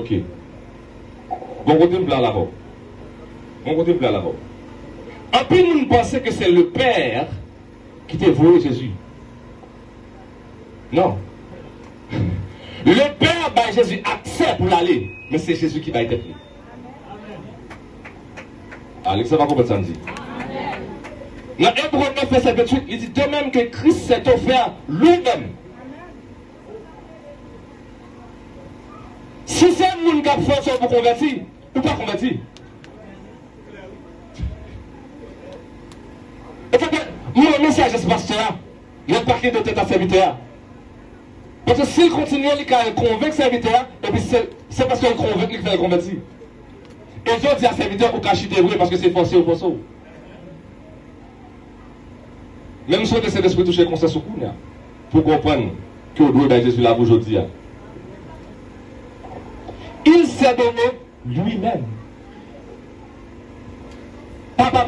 Ok. Bon côté plat là-bas. Bon côté plat là-bas. En plus, nous pensons que c'est le Père qui t'a volé Jésus. Non. Le Père bah Jésus accès pour l'aller, mais c'est Jésus qui va être pris. Alex, ça va comprendre ça me dit. Dans Hébreux 9, verset 28, il dit de même que Christ s'est offert lui-même. Si c'est un monde qui a fait pour convertir, ou pas convertir. Et fait que, mon message à ce pasteur, il y a un paquet de tête à serviteur. Parce que s'il continue, il va convaincre serviteur, et puis c'est parce qu'il convainc qu'il va convertir. Et je dis à serviteur, ou cacher des bruits parce que c'est forcé ou forcé. Même si on essaie d'esprit toucher le conseil sous coup, pour comprendre que vous doit Jésus là aujourd'hui. Il s'est donné lui-même. Papa,